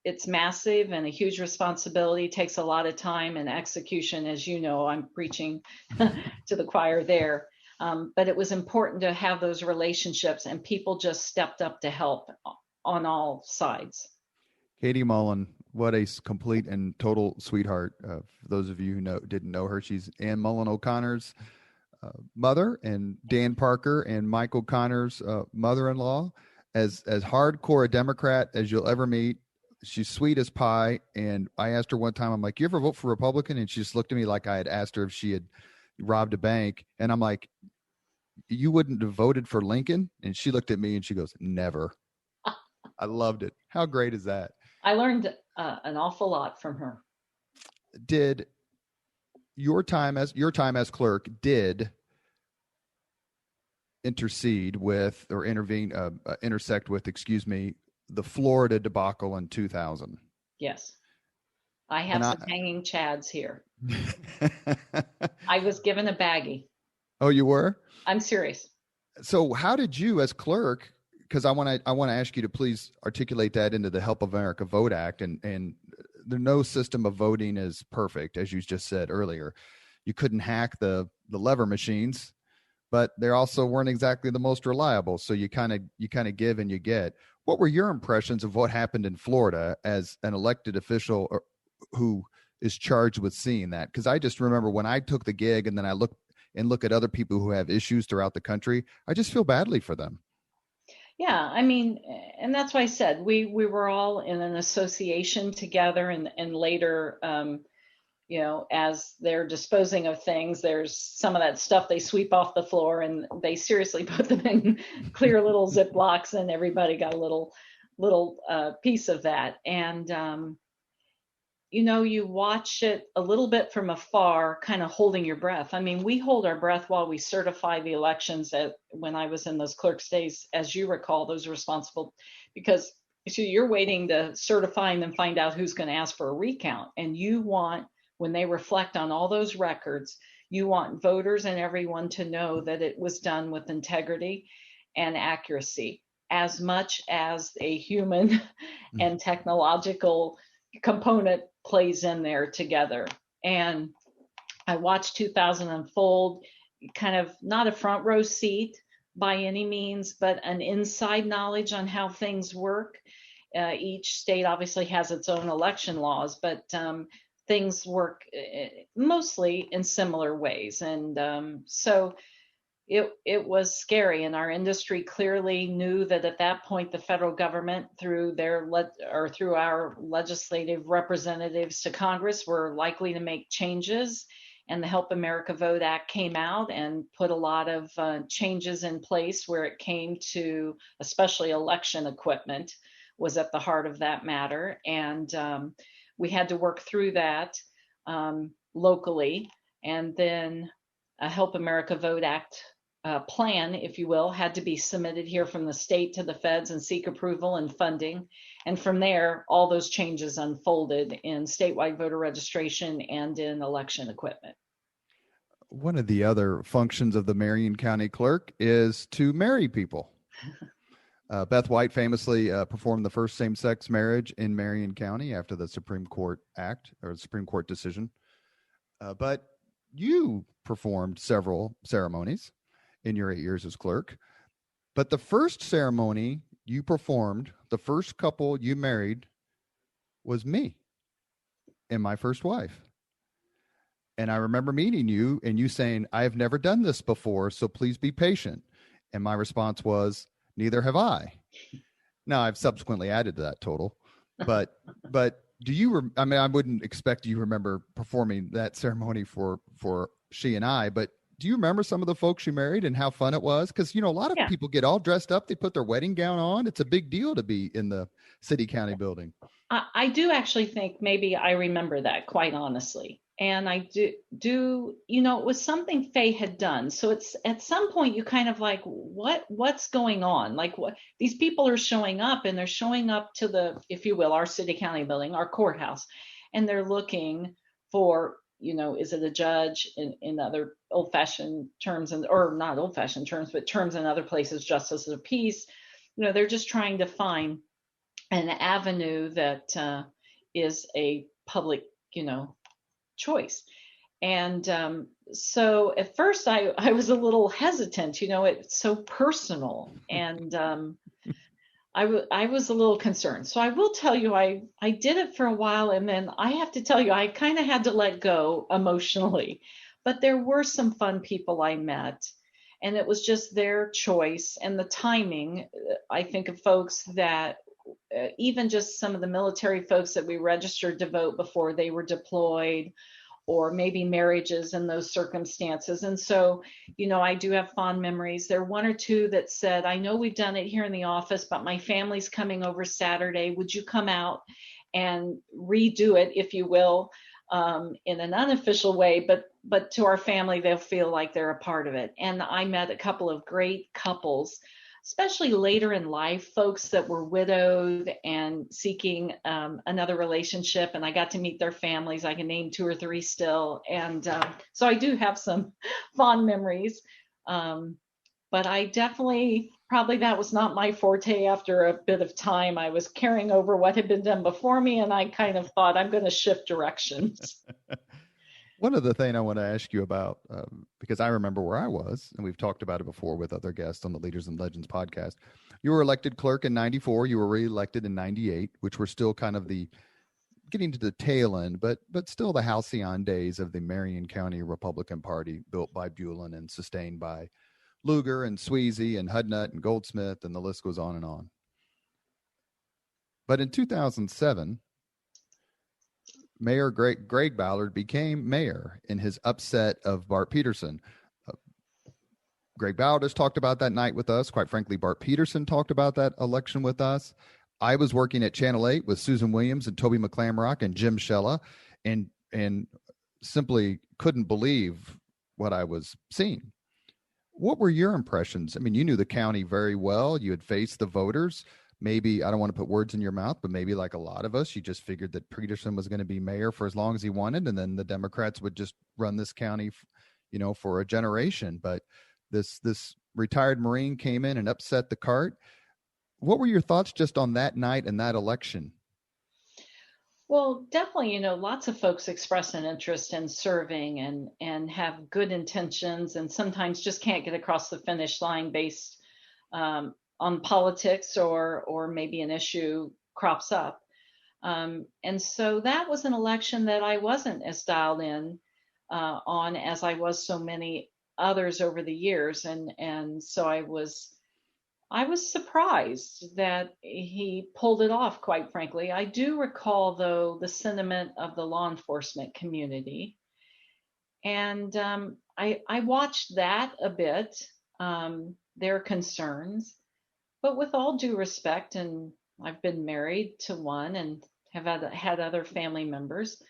it's massive and a huge responsibility. It takes a lot of time and execution, as you know. I'm preaching to the choir there. But it was important to have those relationships, and people just stepped up to help on all sides. Katie Mullen, what a complete and total sweetheart. For those of you who didn't know her, she's Ann Mullen O'Connor's mother, and Dan Parker and Mike O'Connor's mother-in-law. As hardcore a Democrat as you'll ever meet. She's sweet as pie. And I asked her one time, I'm like, you ever vote for Republican? And she just looked at me like I had asked her if she had robbed a bank. And I'm like, you wouldn't have voted for Lincoln? And she looked at me and she goes, never. I loved it. How great is that? I learned an awful lot from her. Did your time as clerk intercede with, or intersect with, the Florida debacle in 2000? Yes. I have some hanging chads here. I was given a baggie. Oh, you were? I'm serious. So how did you, as clerk, because I want to ask you to please articulate that into the Help America Vote Act, and there's no system of voting is perfect, as you just said earlier. You couldn't hack the lever machines, but they also weren't exactly the most reliable. So you kind of give and you get. What were your impressions of what happened in Florida as an elected official who is charged with seeing that? Because I just remember when I took the gig, and then I look at other people who have issues throughout the country, I just feel badly for them. Yeah, I mean, and that's why I said we were all in an association together, and later, as they're disposing of things, there's some of that stuff they sweep off the floor, and they seriously put them in clear little Ziplocs, and everybody got a little piece of that. And you watch it a little bit from afar, kind of holding your breath. I mean, we hold our breath while we certify the elections. When I was in those clerk's days, as you recall, those are responsible, because you're waiting to certify and then find out who's going to ask for a recount. And you want, when they reflect on all those records, you want voters and everyone to know that it was done with integrity and accuracy, as much as a human and technological component plays in there together. And I watched 2000 unfold, kind of not a front row seat by any means, but an inside knowledge on how things work. Each state obviously has its own election laws, but things work mostly in similar ways. And so it was scary, and our industry clearly knew that at that point the federal government, through through our legislative representatives to Congress, were likely to make changes. And the Help America Vote Act came out and put a lot of changes in place where it came to, especially election equipment was at the heart of that matter. And we had to work through that locally. And then a Help America Vote Act plan, if you will, had to be submitted here from the state to the feds and seek approval and funding. And from there, all those changes unfolded in statewide voter registration and in election equipment. One of the other functions of the Marion County clerk is to marry people. Beth White famously performed the first same-sex marriage in Marion County after the Supreme Court Act, or the Supreme Court decision. But you performed several ceremonies in your 8 years as clerk. But the first ceremony you performed, the first couple you married, was me and my first wife. And I remember meeting you and you saying, I have never done this before, so please be patient. And my response was, neither have I. Now, I've subsequently added to that total. But do you, I wouldn't expect you remember performing that ceremony for she and I, but do you remember some of the folks you married and how fun it was? Because, a lot of people get all dressed up. They put their wedding gown on. It's a big deal to be in the city-county building. I do actually think maybe I remember that, quite honestly. And I do, it was something Faye had done. So it's at some point you kind of like, what's going on? Like, what these people are showing up, and they're showing up to the, if you will, our city-county building, our courthouse, and they're looking for, is it a judge in other old-fashioned terms, or not old-fashioned terms, but terms in other places, justice of the peace. They're just trying to find an avenue that is a public, choice. And so at first I was a little hesitant, it's so personal. And I was a little concerned. So I will tell you, I did it for a while, and then I have to tell you, I kind of had to let go emotionally. But there were some fun people I met, and it was just their choice and the timing. I think of folks that even just some of the military folks that we registered to vote before they were deployed, or maybe marriages in those circumstances. And so, I do have fond memories. There are one or two that said, I know we've done it here in the office, but my family's coming over Saturday. Would you come out and redo it, if you will, in an unofficial way, but to our family, they'll feel like they're a part of it. And I met a couple of great couples, especially later in life, folks that were widowed and seeking another relationship. And I got to meet their families. I can name 2 or 3 still. And so I do have some fond memories. But I definitely, probably that was not my forte. After a bit of time, I was carrying over what had been done before me. And I kind of thought, I'm going to shift directions. One other thing I want to ask you about, because I remember where I was, and we've talked about it before with other guests on the Leaders and Legends podcast. You were elected clerk in 94. You were reelected in 98, which were still kind of the getting to the tail end, but still the halcyon days of the Marion County Republican Party, built by Bullen and sustained by Lugar and Sweezy and Hudnut and Goldsmith, and the list goes on and on. But in 2007, Mayor Greg Ballard became mayor in his upset of Bart Peterson. Greg Ballard has talked about that night with us. Quite frankly, Bart Peterson talked about that election with us. I was working at Channel 8 with Susan Williams and Toby McClamrock and Jim Shella, and simply couldn't believe what I was seeing. What were your impressions? I mean, you knew the county very well. You had faced the voters. Maybe, I don't want to put words in your mouth, but maybe like a lot of us, you just figured that Peterson was going to be mayor for as long as he wanted, and then the Democrats would just run this county, for a generation. But this retired Marine came in and upset the cart. What were your thoughts just on that night and that election? Well, definitely, lots of folks express an interest in serving and have good intentions, and sometimes just can't get across the finish line based on politics or maybe an issue crops up. And so that was an election that I wasn't as dialed in on as I was so many others over the years. And so I was surprised that he pulled it off, quite frankly. I do recall, though, the sentiment of the law enforcement community. And I watched that a bit, their concerns. But with all due respect, and I've been married to one and have had other family members,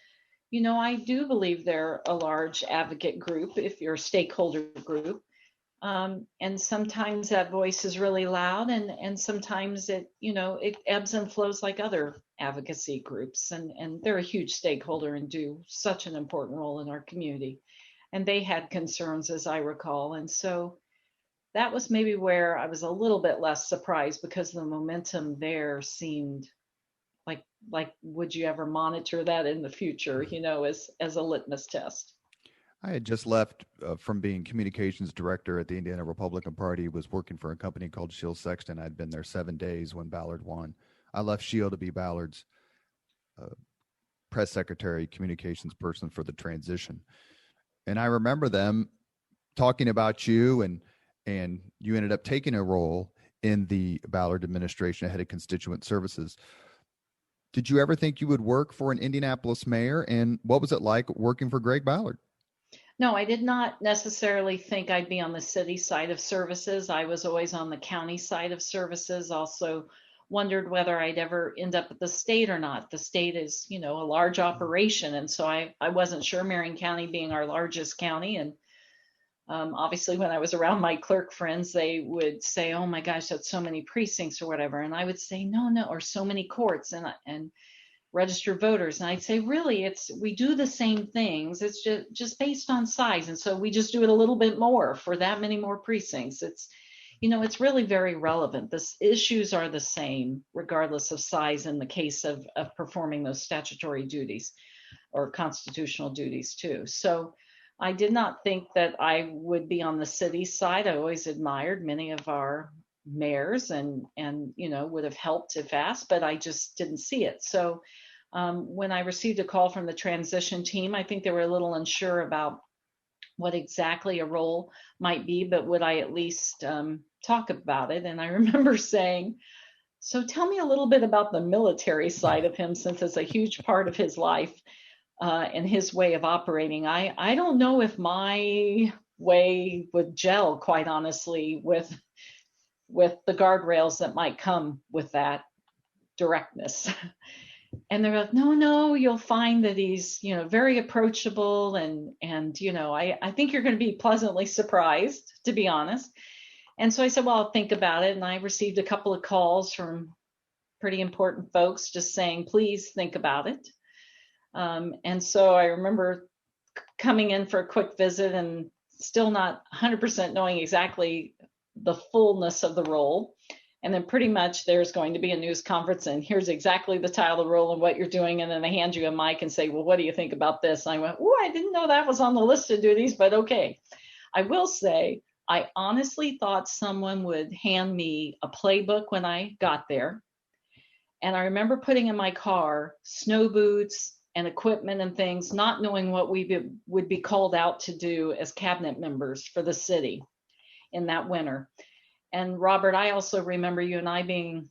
I do believe they're a large advocate group, if you're a stakeholder group. And sometimes that voice is really loud, and sometimes it ebbs and flows like other advocacy groups. And they're a huge stakeholder and do such an important role in our community. And they had concerns, as I recall. And so that was maybe where I was a little bit less surprised, because the momentum there seemed like would you ever monitor that in the future, as a litmus test? I had just left from being communications director at the Indiana Republican Party, was working for a company called Shield Sexton. I'd been there 7 days when Ballard won. I left Shield to be Ballard's press secretary, communications person for the transition. And I remember them talking about you, and you ended up taking a role in the Ballard administration, head of constituent services. Did you ever think you would work for an Indianapolis mayor? And what was it like working for Greg Ballard? No, I did not necessarily think I'd be on the city side of services. I was always on the county side of services. Also wondered whether I'd ever end up at the state or not. The state is, a large operation. And so I wasn't sure, Marion County being our largest county. And obviously, when I was around my clerk friends, they would say, oh my gosh, that's so many precincts or whatever. And I would say, no, or so many courts. And registered voters. And I'd say, really, we do the same things. It's just based on size. And so we just do it a little bit more for that many more precincts. It's really very relevant. The issues are the same, regardless of size in the case of performing those statutory duties or constitutional duties too. So I did not think that I would be on the city side. I always admired many of our mayors and would have helped if asked, but I just didn't see it. So when I received a call from the transition team, I think they were a little unsure about what exactly a role might be, but would I at least talk about it? And I remember saying, so tell me a little bit about the military side of him, since it's a huge part of his life and his way of operating. I don't know if my way would gel, quite honestly, with the guardrails that might come with that directness. And they're like, no, you'll find that he's, very approachable. And I think you're going to be pleasantly surprised, to be honest. And so I said, well, I'll think about it. And I received a couple of calls from pretty important folks just saying, please think about it. And so I remember coming in for a quick visit and still not 100% knowing exactly the fullness of the role. And then pretty much there's going to be a news conference and here's exactly the title of the role and what you're doing. And then they hand you a mic and say, well, what do you think about this? And I went, oh, I didn't know that was on the list of duties, but okay. I will say, I honestly thought someone would hand me a playbook when I got there. And I remember putting in my car snow boots and equipment and things, not knowing what we would be called out to do as cabinet members for the city in that winter. And Robert, I also remember you and I being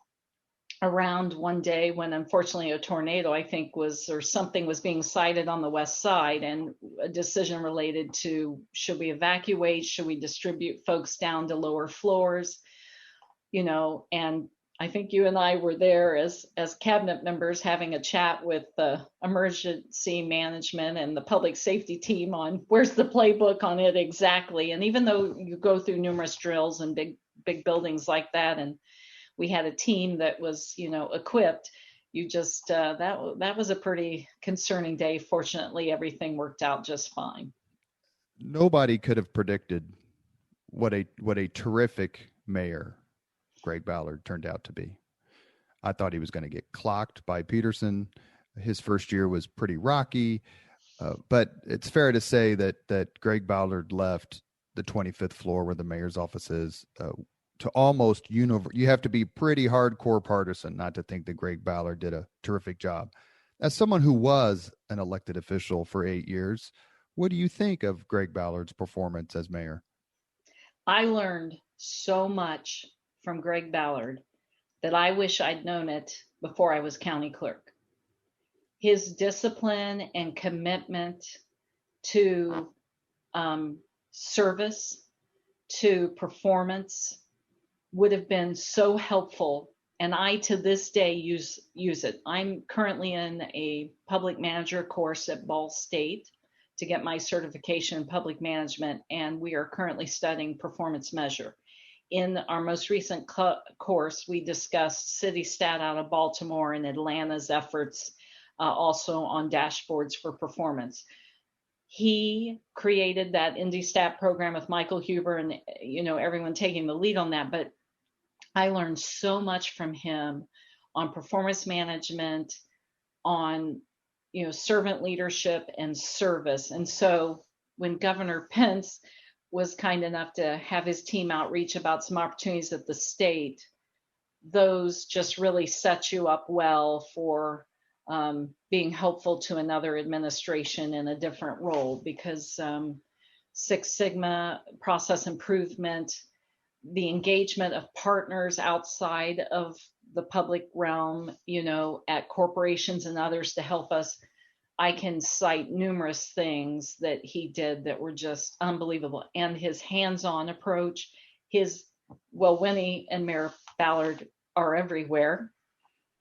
around one day when unfortunately a tornado, I think something was being sighted on the west side, and a decision related to, should we evacuate? Should we distribute folks down to lower floors? And I think you and I were there as cabinet members having a chat with the emergency management and the public safety team on where's the playbook on it exactly. And even though you go through numerous drills and big buildings like that, and we had a team that was, equipped, you just, that was a pretty concerning day. Fortunately, everything worked out just fine. Nobody could have predicted what a terrific mayor Greg Ballard turned out to be. I thought he was going to get clocked by Peterson. His first year was pretty rocky, but it's fair to say that Greg Ballard left the 25th floor where the mayor's office is to almost you have to be pretty hardcore partisan not to think that Greg Ballard did a terrific job. As someone who was an elected official for 8 years, what do you think of Greg Ballard's performance as mayor? I learned so much from Greg Ballard that I wish I'd known it before I was county clerk. His discipline and commitment to service, to performance would have been so helpful. And I, to this day, use it. I'm currently in a public manager course at Ball State to get my certification in public management. And we are currently studying performance measure. In our most recent course, we discussed City Stat out of Baltimore and Atlanta's efforts also on dashboards for performance. He created that IndyStat program with Michael Huber and everyone taking the lead on that. But I learned so much from him on performance management, on servant leadership and service. And so when Governor Pence was kind enough to have his team outreach about some opportunities at the state, those just really set you up well for being helpful to another administration in a different role, because Six Sigma, process improvement, the engagement of partners outside of the public realm, at corporations and others to help us. I can cite numerous things that he did that were just unbelievable. And his hands-on approach, Winnie and Mayor Ballard are everywhere.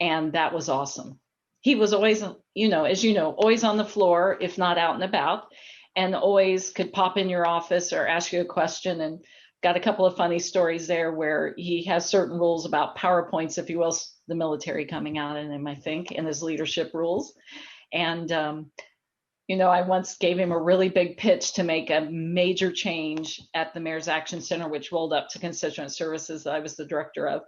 And that was awesome. He was always, always on the floor, if not out and about, and always could pop in your office or ask you a question. And got a couple of funny stories there where he has certain rules about PowerPoints, if you will, the military coming out in him, I think, and his leadership rules. And, I once gave him a really big pitch to make a major change at the Mayor's Action Center, which rolled up to constituent services that I was the director of.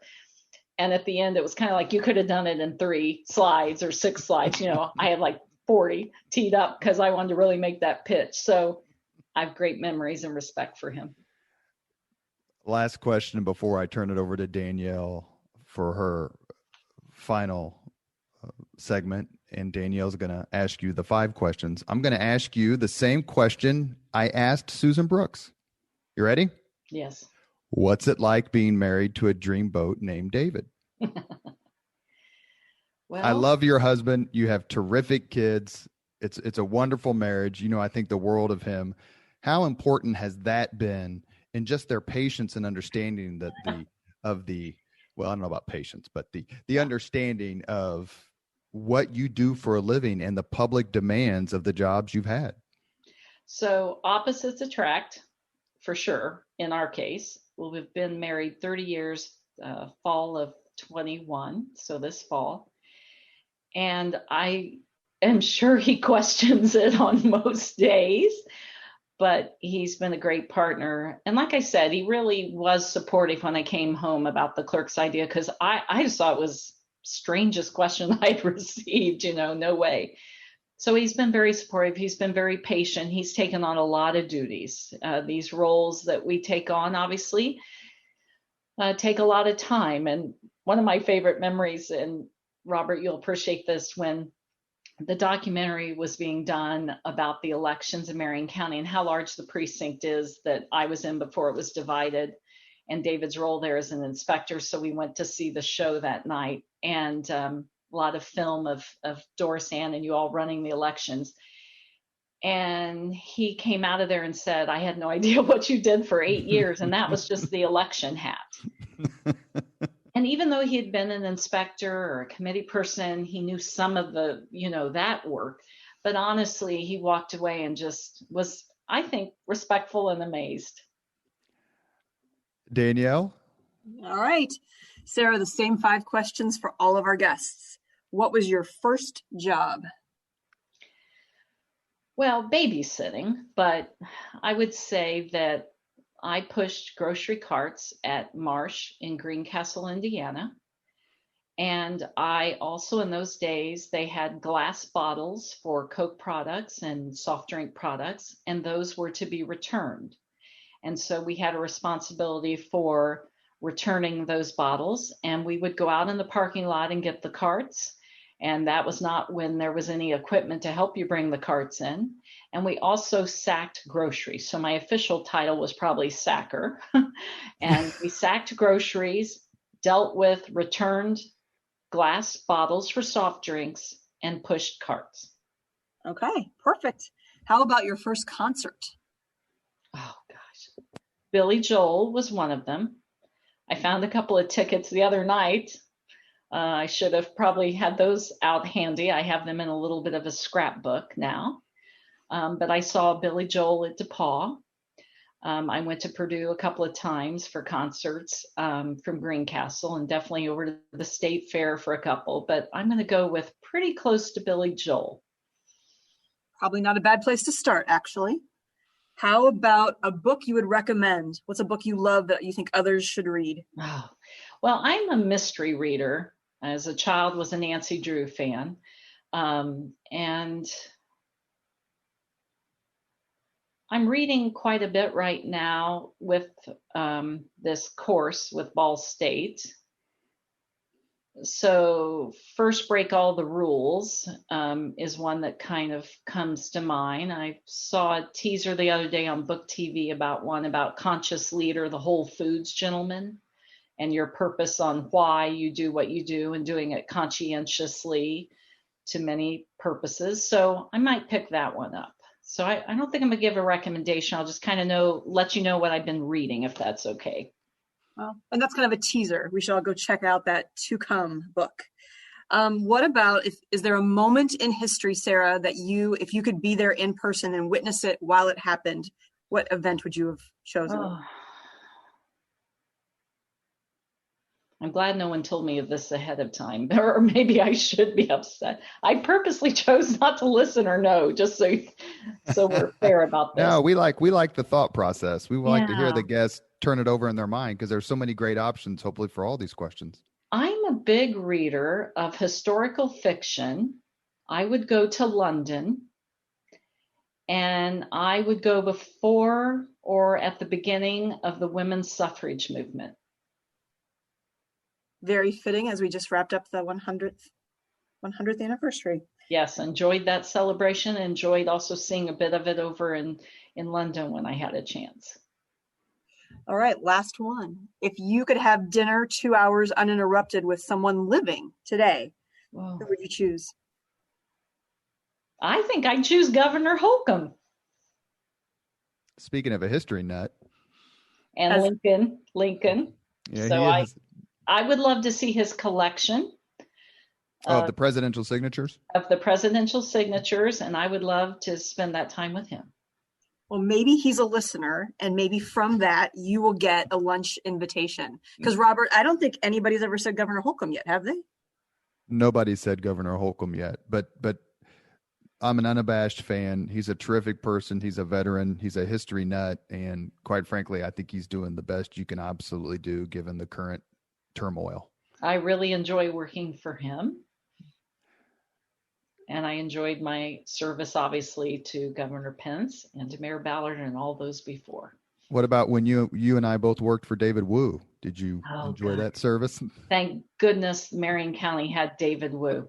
And at the end, it was kind of like, you could have done it in 3 slides or 6 slides. I had like 40 teed up because I wanted to really make that pitch. So I have great memories and respect for him. Last question before I turn it over to Danielle for her final segment. And Danielle's going to ask you the 5 questions. I'm going to ask you the same question I asked Susan Brooks. You ready? Yes. What's it like being married to a dreamboat named David? Well, I love your husband. You have terrific kids. It's a wonderful marriage. I think the world of him. How important has that been in just their patience and understanding well, I don't know about patience, but the understanding of what you do for a living and the public demands of the jobs you've had? So opposites attract, for sure, in our case. Well, we've been married 30 years, fall of 21, so this fall. And I am sure he questions it on most days, but he's been a great partner. And like I said, he really was supportive when I came home about the clerk's idea, because I just thought it was strangest question I'd received, no way. So he's been very supportive. He's been very patient. He's taken on a lot of duties. These roles that we take on, obviously, take a lot of time. And one of my favorite memories, and Robert, you'll appreciate this, when the documentary was being done about the elections in Marion County and how large the precinct is that I was in before it was divided, and David's role there as an inspector. So we went to see the show that night, and a lot of film of Doris Ann and you all running the elections. And he came out of there and said, I had no idea what you did for 8 years. And that was just the election hat. And even though he had been an inspector or a committee person, he knew some of the, that work. But honestly, he walked away and just was, I think, respectful and amazed. Danielle? All right. Sarah, the same 5 questions for all of our guests. What was your first job? Well, babysitting, but I would say that I pushed grocery carts at Marsh in Greencastle, Indiana. And I also, in those days, they had glass bottles for Coke products and soft drink products, and those were to be returned. And so we had a responsibility for returning those bottles, and we would go out in the parking lot and get the carts. And that was not when there was any equipment to help you bring the carts in. And we also sacked groceries. So my official title was probably sacker. And we sacked groceries, dealt with returned glass bottles for soft drinks, and pushed carts. Okay, perfect. How about your first concert? Oh, gosh. Billy Joel was one of them. I found a couple of tickets the other night. I should have probably had those out handy. I have them in a little bit of a scrapbook now. But I saw Billy Joel at DePaul. I went to Purdue a couple of times for concerts from Greencastle, and definitely over to the State Fair for a couple. But I'm going to go with pretty close to Billy Joel. Probably not a bad place to start, actually. How about a book you would recommend? What's a book you love that you think others should read? Oh, well, I'm a mystery reader. As a child, was a Nancy Drew fan. And I'm reading quite a bit right now with this course with Ball State. So First Break All the Rules is one that kind of comes to mind. I saw a teaser the other day on Book TV about Conscious Leader, the Whole Foods gentleman, and your purpose on why you do what you do and doing it conscientiously to many purposes. So I might pick that one up. So I don't think I'm gonna give a recommendation. I'll just kind of let you know what I've been reading, if that's okay. Well, and that's kind of a teaser. We should all go check out that To Come book. What about, is there a moment in history, Sarah, that if you could be there in person and witness it while it happened, what event would you have chosen? Oh. I'm glad no one told me of this ahead of time, or maybe I should be upset. I purposely chose not to listen or know, just so we're fair about this. No, we like the thought process. We like to hear the guests turn it over in their mind because there's so many great options, hopefully, for all these questions. I'm a big reader of historical fiction. I would go to London, and I would go before or at the beginning of the women's suffrage movement. Very fitting as we just wrapped up the 100th anniversary. Yes, enjoyed that celebration. Enjoyed also seeing a bit of it over in London when I had a chance. All right, last one. If you could have dinner 2 hours uninterrupted with someone living today, who would you choose? I think I'd choose Governor Holcomb. Speaking of a history nut. And Lincoln. Yeah, so I would love to see his collection. Of the presidential signatures? Of the presidential signatures, and I would love to spend that time with him. Well, maybe he's a listener, and maybe from that, you will get a lunch invitation. Because, Robert, I don't think anybody's ever said Governor Holcomb yet, have they? Nobody said Governor Holcomb yet, but I'm an unabashed fan. He's a terrific person. He's a veteran. He's a history nut. And quite frankly, I think he's doing the best you can absolutely do given the current turmoil. I really enjoy working for him. And I enjoyed my service, obviously, to Governor Pence and to Mayor Ballard and all those before. What about when you and I both worked for David Wu? Did you enjoy that service? Thank goodness Marion County had David Wu.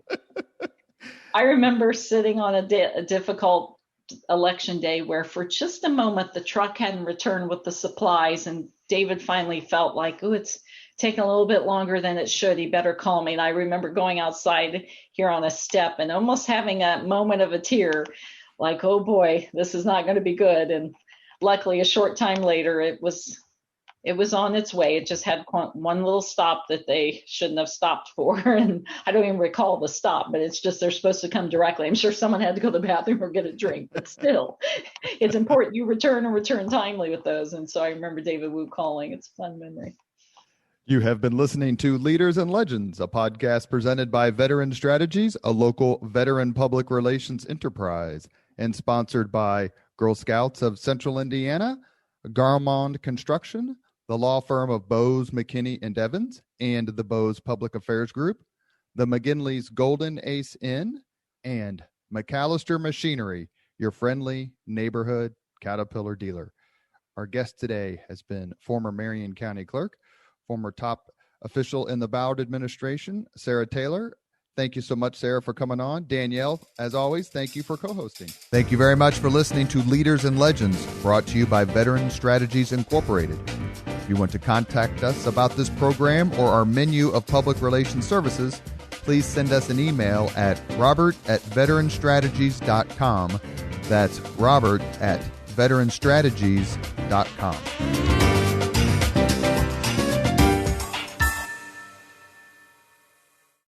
I remember sitting on a difficult election day where for just a moment the truck hadn't returned with the supplies, and David finally felt like, it's taking a little bit longer than it should. He better call me. And I remember going outside here on a step and almost having a moment of a tear, like, oh boy, this is not going to be good. And luckily, a short time later, it was on its way. It just had one little stop that they shouldn't have stopped for. And I don't even recall the stop, but it's just they're supposed to come directly. I'm sure someone had to go to the bathroom or get a drink, but still, it's important you return timely with those. And so I remember David Wu calling. It's a fun memory. You have been listening to Leaders and Legends, a podcast presented by Veteran Strategies, a local veteran public relations enterprise, and sponsored by Girl Scouts of Central Indiana, Garmond Construction, the law firm of Bose, McKinney, and Evans, and the Bose Public Affairs Group, the McGinley's Golden Ace Inn, and McAllister Machinery, your friendly neighborhood Caterpillar dealer. Our guest today has been former Marion County Clerk, former top official in the Ballard administration, Sarah Taylor. Thank you so much, Sarah, for coming on. Danielle, as always, thank you for co-hosting. Thank you very much for listening to Leaders and Legends, brought to you by Veteran Strategies Incorporated. If you want to contact us about this program or our menu of public relations services, please send us an email at robert@veteranstrategies.com. That's robert@veteranstrategies.com.